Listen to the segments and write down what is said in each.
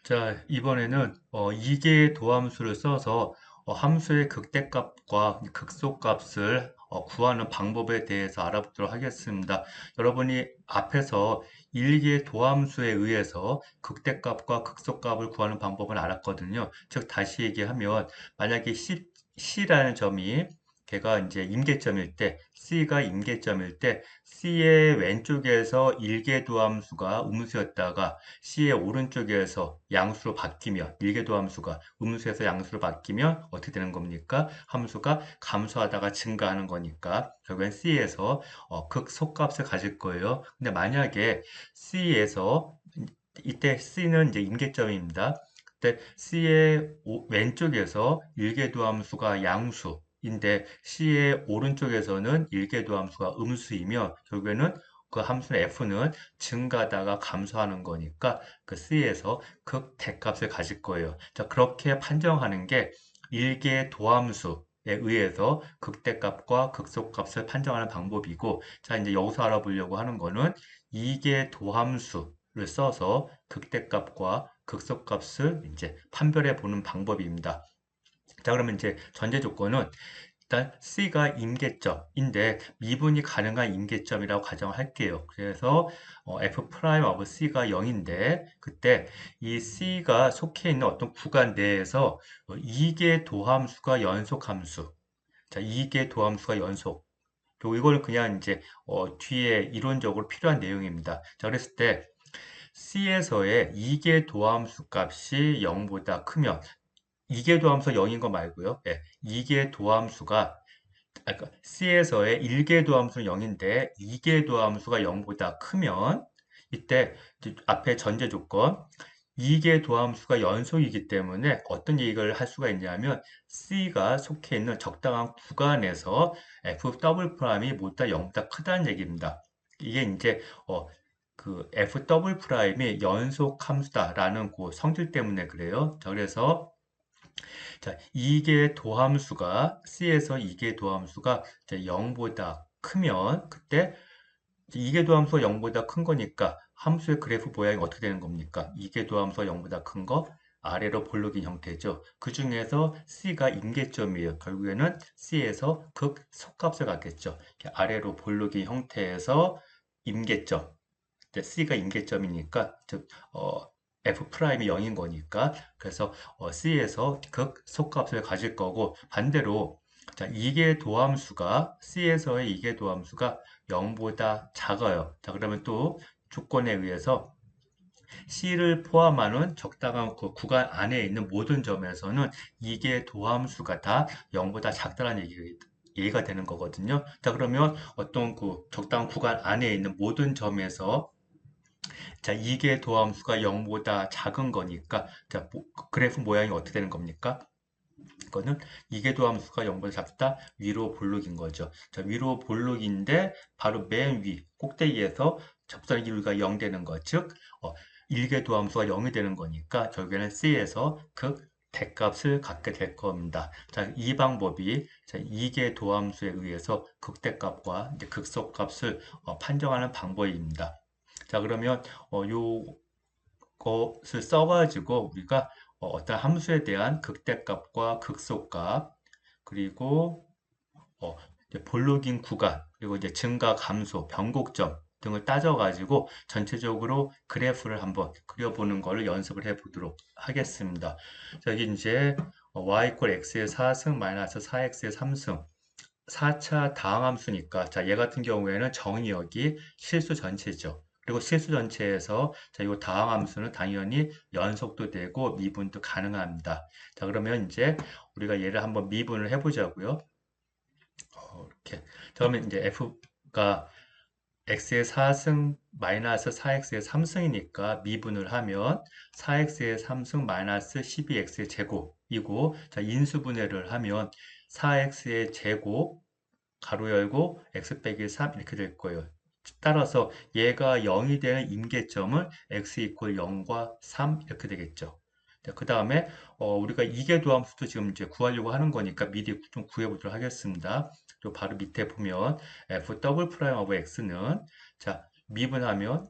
자, 이번에는 2개의 도함수를 써서 함수의 극대값과 극소값을 구하는 방법에 대해서 알아보도록 하겠습니다. 여러분이 앞에서 1개의 도함수에 의해서 극대값과 극소값을 구하는 방법을 알았거든요. 즉, 다시 얘기하면 만약에 C라는 점이 걔가 이제 임계점일 때, C가 임계점일 때, C의 왼쪽에서 1개 도함수가 음수였다가 C의 오른쪽에서 양수로 바뀌면 일계도 함수가 음수에서 양수로 바뀌면 어떻게 되는 겁니까? 함수가 감소하다가 증가하는 거니까 결국엔 C에서 극소값을 가질 거예요. 근데 만약에 C에서 이때 C는 이제 임계점입니다. 그때 C의 왼쪽에서 일계도 함수가 양수인데 C의 오른쪽에서는 일계도 함수가 음수이며 결국에는 그 함수는 F는 증가하다가 감소하는 거니까 그 C에서 극대값을 가질 거예요. 자, 그렇게 판정하는 게 일개 도함수에 의해서 극대값과 극소값을 판정하는 방법이고, 자, 이제 여기서 알아보려고 하는 거는 이개 도함수를 써서 극대값과 극소값을 이제 판별해 보는 방법입니다. 자, 그러면 이제 전제 조건은 일단 C가 임계점인데 미분이 가능한 임계점이라고 가정을 할게요. 그래서 F 프라임 오브 C가 0인데 그때 이 C가 속해 있는 어떤 구간 내에서 2개 도함수가 연속함수. 자, 2개 도함수가 연속. 그리고 이걸 그냥 이제 뒤에 이론적으로 필요한 내용입니다. 자, 그랬을 때 C에서의 2개 도함수 값이 0보다 크면 2개 도함수 0인 거 말고요. 예, 2개 도함수가 그러니까 C에서의 1개 도함수는 0인데 2개 도함수가 0보다 크면 이때 앞에 전제 조건 2개 도함수가 연속이기 때문에 어떤 얘기를 할 수가 있냐면 C가 속해 있는 적당한 구간에서 F 더블 프라임이 모두 다 0보다 크다는 얘기입니다. 이게 이제 그 F 더블 프라임이 연속 함수다라는 그 성질 때문에 그래요. 자, 그래서 자, 이게 도함수가 C에서 이게 도함수가 이제 0보다 크면 그때 이게 도함수가 0보다 큰 거니까 함수의 그래프 모양이 어떻게 되는 겁니까? 이게 도함수가 0보다 큰 거 아래로 볼록인 형태죠. 그 중에서 C가 임계점이에요. 결국에는 C에서 극소값을 갖겠죠. 이렇게 아래로 볼록인 형태에서 임계점. 이제 C가 임계점이니까 즉 F 프라임이 0인 거니까 그래서 C에서 극소값을 가질 거고 반대로 자, 이게 도함수가 C에서의 이게 도함수가 0보다 작아요. 자, 그러면 또 조건에 의해서 C를 포함하는 적당한 그 구간 안에 있는 모든 점에서는 이게 도함수가 다 0보다 작다는 얘기가 되는 거거든요. 자, 그러면 어떤 그 적당한 구간 안에 있는 모든 점에서 자, 이게 도함수가 0보다 작은 거니까 자, 그래프 모양이 어떻게 되는 겁니까? 이거는 이게 도함수가 0보다 작다 위로 볼록인 거죠. 자, 위로 볼록인데 바로 맨 위 꼭대기에서 접선의 기울기가 0 되는 거, 즉 일개 도함수가 0이 되는 거니까 결국에는 C에서 극 대값을 갖게 될 겁니다. 자, 이 방법이 자, 이개 도함수에 의해서 극대값과 이제 극소값을 판정하는 방법입니다. 자, 그러면 요것을 써가지고 우리가 어떤 함수에 대한 극대값과 극소값 그리고 이제 볼록인 구간 그리고 이제 증가, 감소, 변곡점 등을 따져가지고 전체적으로 그래프를 한번 그려보는 것을 연습을 해보도록 하겠습니다. 자, 여기 이제 y 이퀄 x의 4승 마이너스 4x의 3승 4차 다항함수니까 자, 얘 같은 경우에는 정의역이 실수 전체죠. 그리고 실수 전체에서 자, 이 다항함수는 당연히 연속도 되고 미분도 가능합니다. 자, 그러면 이제 우리가 얘를 한번 미분을 해보자고요. 이렇게. 자, 그러면 이제 f가 x의 4승 마이너스 4x의 3승이니까 미분을 하면 4x의 3승 마이너스 12x의 제곱이고 자, 인수분해를 하면 4x의 제곱 가로 열고 x 빼기 3 이렇게 될 거예요. 따라서 얘가 0이 되는 임계점은 x 이퀄 0과 3 이렇게 되겠죠. 그 다음에 우리가 이계도함수도 지금 이제 구하려고 하는 거니까 미리 좀 구해보도록 하겠습니다. 또 바로 밑에 보면 f 더블 프라임 오브 x는 자 미분하면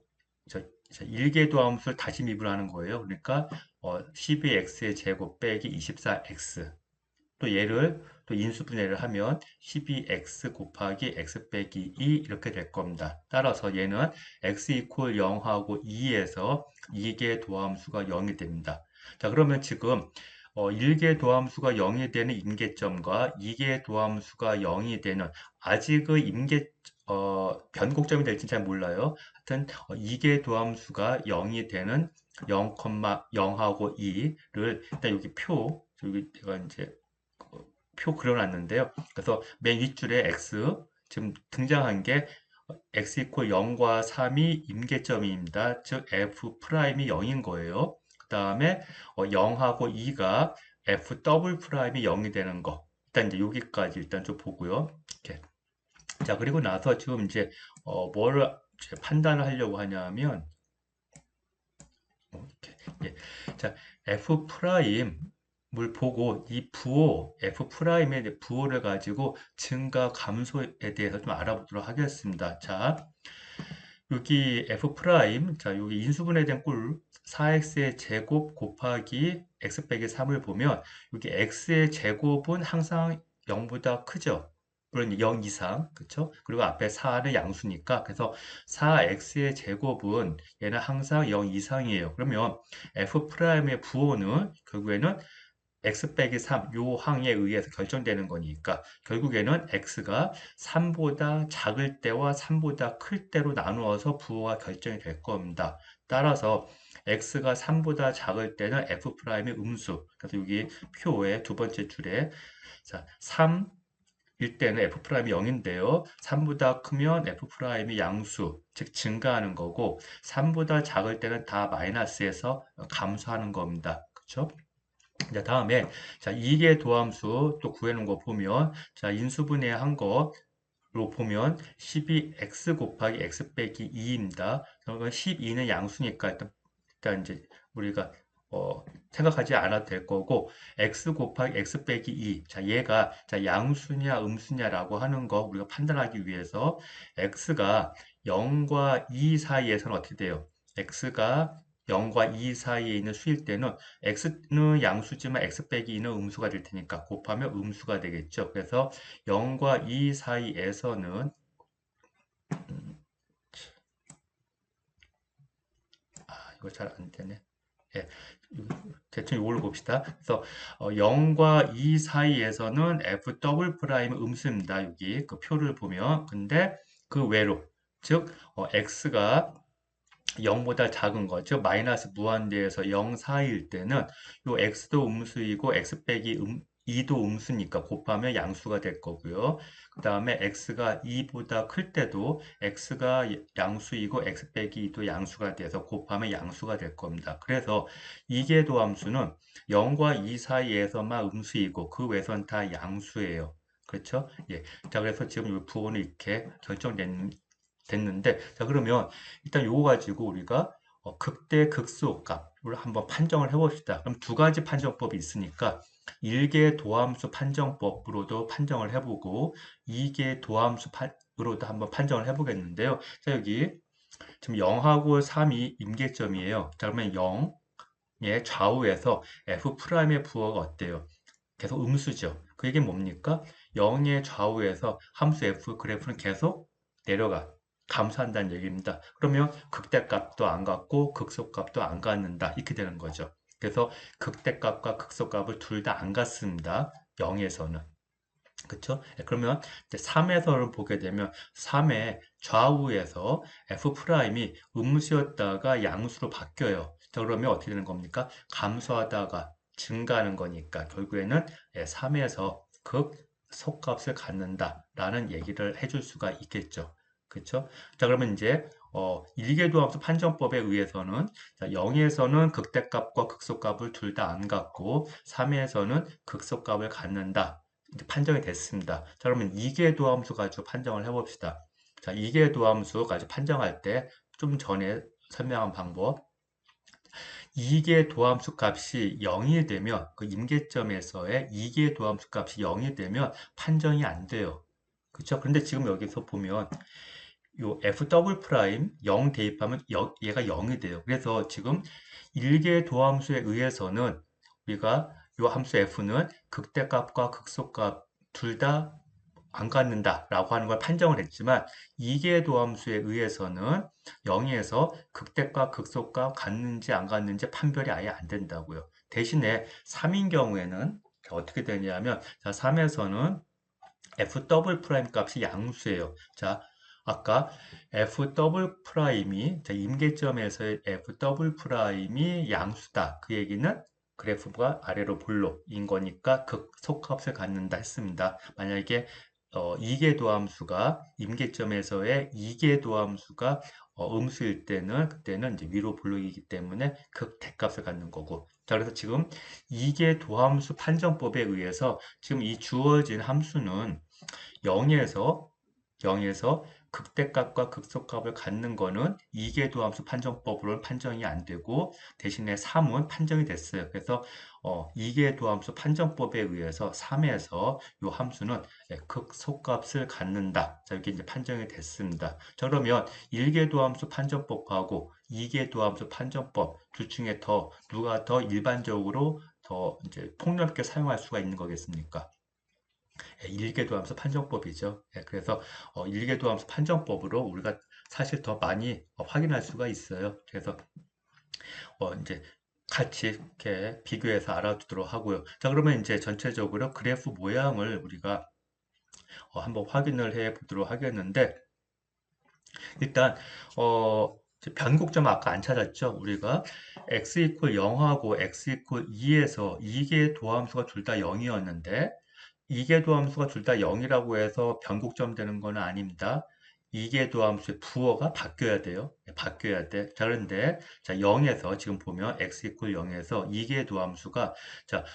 저 1계도함수를 다시 미분하는 거예요. 그러니까 12x의 제곱 빼기 24x. 또 얘를 또 인수분해를 하면 12x 곱하기 x 빼기 2 이렇게 될 겁니다. 따라서 얘는 x 이퀄 0하고 2에서 2개 도함수가 0이 됩니다. 자, 그러면 지금 1개 도함수가 0이 되는 임계점과 2개 도함수가 0이 되는 아직의 변곡점이 될지는 잘 몰라요. 하여튼 2개 도함수가 0이 되는 0,0하고 2를 일단 여기 여기 제가 이제 표 그려놨는데요. 그래서 맨 윗줄에 x 지금 등장한 게 x 이퀄 0과 3이 임계점입니다. 즉 f 프라임이 0인 거예요. 그 다음에 0하고 2가 f 더블 프라임이 0이 되는 거. 일단 이제 여기까지 일단 좀 보고요. 이렇게. 자, 그리고 나서 지금 이제 뭘 이제 판단을 하려고 하냐면 이렇게. 예. 자, f 프라임 을 보고 이 부호 f 프라임의 부호를 가지고 증가 감소에 대해서 좀 알아보도록 하겠습니다. 자, 여기 f 프라임, 자, 여기 인수분해 된 꼴 4x의 제곱 곱하기 x 빼기 3을 보면 여기 x의 제곱은 항상 0보다 크죠. 물론 0 이상, 그렇죠? 그리고 앞에 4는 양수니까 그래서 4x의 제곱은 얘는 항상 0 이상이에요. 그러면 f 프라임의 부호는 결국에는 x 빼기 3, 요 항에 의해서 결정되는 거니까 결국에는 x가 3보다 작을 때와 3보다 클 때로 나누어서 부호가 결정이 될 겁니다. 따라서 x가 3보다 작을 때는 f'의 음수. 그래서 여기 표의 두 번째 줄에 자, 3일 때는 f'이 0인데요. 3보다 크면 f'이 양수, 즉 증가하는 거고 3보다 작을 때는 다 마이너스에서 감소하는 겁니다. 그렇죠? 자, 다음에, 자, 이계 도함수 또 구해놓은 거 보면, 자, 인수분해 한 거로 보면 12x 곱하기 x 빼기 2입니다. 그러면 12는 양수니까 일단 이제 우리가 생각하지 않아도 될 거고, x 곱하기 x 빼기 2. 자, 얘가 자, 양수냐 음수냐라고 하는 거 우리가 판단하기 위해서 x가 0과 2 사이에서는 어떻게 돼요? x가 0과 2 사이에 있는 수일 때는 x는 양수지만 x 빼기 2는 음수가 될 테니까 곱하면 음수가 되겠죠. 그래서 0과 2 사이에서는 이거 잘 안 되네. 예, 대충 이걸로 봅시다. 그래서 0과 2 사이에서는 f 더블 프라임 음수입니다. 여기 그 표를 보면 근데 그 외로 즉 x가 0보다 작은 거죠. 마이너스 무한대에서 0 사이일 때는 요 x도 음수이고 x 빼기 2도 음수니까 곱하면 양수가 될 거고요. 그 다음에 x가 2보다 클 때도 x가 양수이고 x 빼기 2도 양수가 돼서 곱하면 양수가 될 겁니다. 그래서 이계도 함수는 0과 2 사이에서만 음수이고 그 외선 다 양수예요. 그렇죠? 예. 자, 그래서 지금 이 부호는 이렇게 됐는데, 자, 그러면 일단 요거 가지고 우리가 극대 극소 값을 한번 판정을 해봅시다. 그럼 두 가지 판정법이 있으니까 1개 도함수 판정법으로도 판정을 해보고 2개 도함수으로도 한번 판정을 해보겠는데요. 자, 여기 지금 0하고 3이 임계점이에요. 자, 그러면 0의 좌우에서 f'의 부호가 어때요? 계속 음수죠. 그 얘기는 뭡니까? 0의 좌우에서 함수 f 그래프는 계속 내려가. 감소한다는 얘기입니다. 그러면 극대값도 안 갖고 극소값도 안 갖는다. 이렇게 되는 거죠. 그래서 극대값과 극소값을 둘 다 안 갖습니다. 0에서는. 그쵸? 그러면 이제 3에서를 보게 되면 3의 좌우에서 f'이 음수였다가 양수로 바뀌어요. 자, 그러면 어떻게 되는 겁니까? 감소하다가 증가하는 거니까 결국에는 3에서 극소값을 갖는다라는 얘기를 해줄 수가 있겠죠. 그쵸? 자, 그러면 이제 일계도함수 판정법에 의해서는 0에서는 극대값과 극소값을 둘 다 안 갖고 3에서는 극소값을 갖는다. 이제 판정이 됐습니다. 자, 그러면 이계도함수 가지고 판정을 해봅시다. 자, 이계도함수 가지고 판정할 때 좀 전에 설명한 방법. 이계도함수 값이 0이 되면 그 임계점에서의 이계도함수 값이 0이 되면 판정이 안 돼요. 그렇죠? 그런데 지금 여기서 보면 요 f 더블 프라임 0 대입하면 얘가 0이 돼요. 그래서 지금 일개 도함수에 의해서는 우리가 요 함수 f는 극대값과 극소값 둘 다 안 갖는다라고 하는 걸 판정을 했지만 이계 도함수에 의해서는 0에서 극대값, 극소값 갖는지 안 갖는지 판별이 아예 안 된다고요. 대신에 3인 경우에는 어떻게 되냐면 자, 3에서는 f 더블 프라임 값이 양수예요. 자, 아까 f 더블 프라임이 자, 임계점에서의 f 더블 프라임이 양수다. 그 얘기는 그래프가 아래로 볼록인 거니까 극소값을 갖는다 했습니다. 만약에 이계도함수가 임계점에서의 이계도함수가 음수일 때는 그때는 이제 위로 볼록이기 때문에 극대값을 갖는 거고. 자, 그래서 지금 이계도함수 판정법에 의해서 지금 이 주어진 함수는 0에서 극대값과 극소값을 갖는 거는 이계도함수 판정법으로는 판정이 안 되고 대신에 3은 판정이 됐어요. 그래서 이계도함수 판정법에 의해서 3에서 이 함수는 극소값을 갖는다. 자, 이렇게 이제 판정이 됐습니다. 자, 그러면 1계도함수 판정법하고 2계도함수 판정법 둘 중에 더 누가 더 일반적으로 더 이제 폭넓게 사용할 수가 있는 거겠습니까? 일계도함수 판정법이죠. 그래서 일계도함수 판정법으로 우리가 사실 더 많이 확인할 수가 있어요. 그래서 이제 같이 이렇게 비교해서 알아두도록 하고요. 자, 그러면 이제 전체적으로 그래프 모양을 우리가 한번 확인을 해 보도록 하겠는데 일단 이제 변곡점 아까 안 찾았죠? 우리가 x 이퀄 0하고 x 이퀄 2에서 이게 도함수가 둘 다 0이었는데 이계도함수가 둘 다 0이라고 해서 변곡점 되는 건 아닙니다. 이계도함수의 부호가 바뀌어야 돼요. 바뀌어야 돼. 자, 그런데 자, 0에서 지금 보면 x 이퀄 0에서 이계도함수가 자,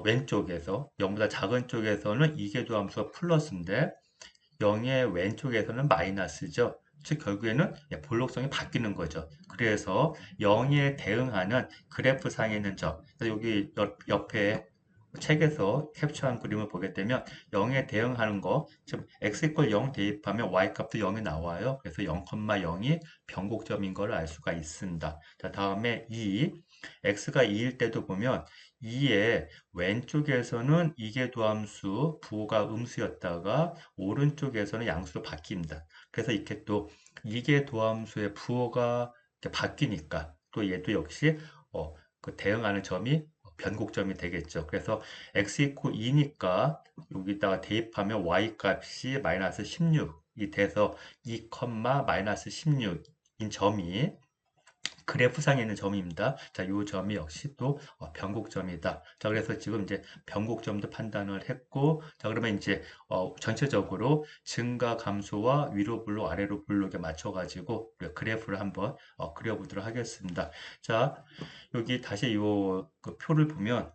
왼쪽에서 0보다 작은 쪽에서는 이계도함수가 플러스인데 0의 왼쪽에서는 마이너스죠. 즉 결국에는 볼록성이 바뀌는 거죠. 그래서 0에 대응하는 그래프상에 있는 점. 여기 옆에 책에서 캡처한 그림을 보게 되면 0에 대응하는 거, 즉 x 이퀄 0 대입하면 y 값도 0이 나와요. 그래서 0,0이 변곡점인 걸 알 수가 있습니다. 자, 다음에 2, x가 2일 때도 보면 2의 왼쪽에서는 이계도함수 부호가 음수였다가 오른쪽에서는 양수로 바뀝니다. 그래서 이렇게 또 이계도함수의 부호가 이렇게 바뀌니까 또 얘도 역시 그 대응하는 점이 변곡점이 되겠죠. 그래서 x 이퀄 2니까 여기다가 대입하면 y 값이 마이너스 16이 돼서 2, 마이너스 16인 점이 그래프상에 있는 점입니다. 자, 이 점이 역시 또 변곡점이다. 자, 그래서 지금 이제 변곡점도 판단을 했고, 자, 그러면 이제 전체적으로 증가 감소와 위로 블록, 아래로 블록에 맞춰가지고 그래프를 한번 그려보도록 하겠습니다. 자, 여기 다시 그 표를 보면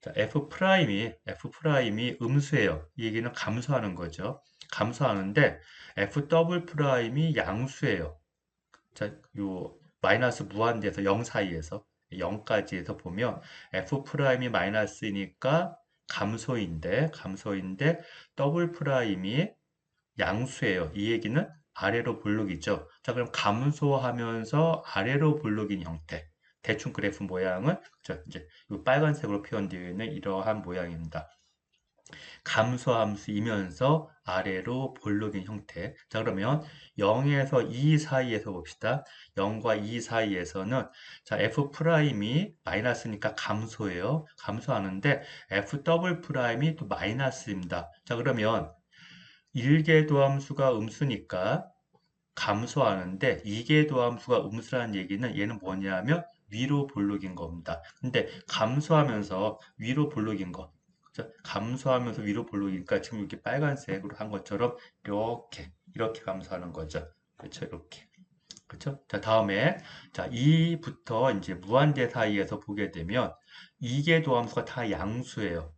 자, F 프라임이 음수예요. 이 얘기는 감소하는 거죠. 감소하는데 F 더블 프라임이 양수예요. 자, 요 마이너스 무한대에서 0 사이에서 0까지 해서 보면 f 프라임이 마이너스이니까 감소인데 더블 프라임이 양수예요. 이 얘기는 아래로 볼록이죠. 자, 그럼 감소하면서 아래로 볼록인 형태. 대충 그래프 모양은 이제 이 빨간색으로 표현되어 있는 이러한 모양입니다. 감소함수이면서 아래로 볼록인 형태. 자, 그러면 0에서 2 사이에서 봅시다. 0과 2 사이에서는 자, f 프라임이 마이너스니까 감소예요. 감소하는데 f 더블 프라임이 또 마이너스입니다. 자, 그러면 1계도함수가 음수니까 감소하는데 2계도함수가 음수라는 얘기는 얘는 뭐냐면 위로 볼록인 겁니다. 근데 감소하면서 위로 볼록인 거. 그죠? 감소하면서 위로 볼록이니까 지금 이렇게 빨간색으로 한 것처럼 이렇게 감소하는 거죠. 그렇죠? 이렇게. 그렇죠? 자, 다음에 자, 2부터 이제 무한대 사이에서 보게 되면 2계도함수가 다 양수예요.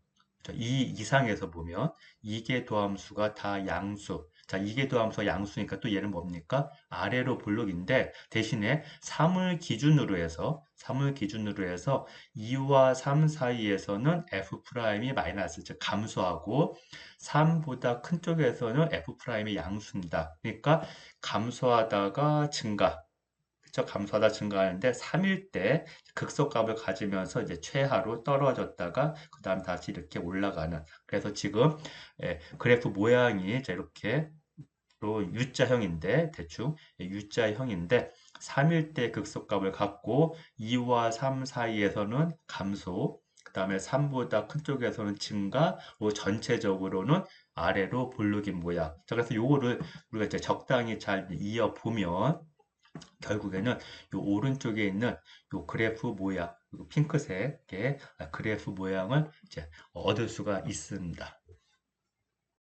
2 이상에서 보면 2계도함수가 다 양수. 자, 이계도함수가 양수니까 또 얘는 뭡니까? 아래로 볼록인데 대신에 3을 기준으로 해서 2와 3 사이에서는 f'이 마이너스, 즉 감소하고 3보다 큰 쪽에서는 f'이 양수입니다. 그러니까 감소하다가 증가, 그쵸? 감소하다 증가하는데 3일 때 극소값을 가지면서 이제 최하로 떨어졌다가 그 다음 다시 이렇게 올라가는. 그래서 지금 그래프 모양이 이제 이렇게 로 U자형인데 대충 U자형인데 3일 때 극소값을 갖고 2와 3 사이에서는 감소, 그 다음에 3보다 큰 쪽에서는 증가, 그리고 전체적으로는 아래로 볼록인 모양. 자, 그래서 요거를 우리가 이제 적당히 잘 이어보면 결국에는 요 오른쪽에 있는 요 그래프 모양, 요 핑크색의 그래프 모양을 이제 얻을 수가 있습니다.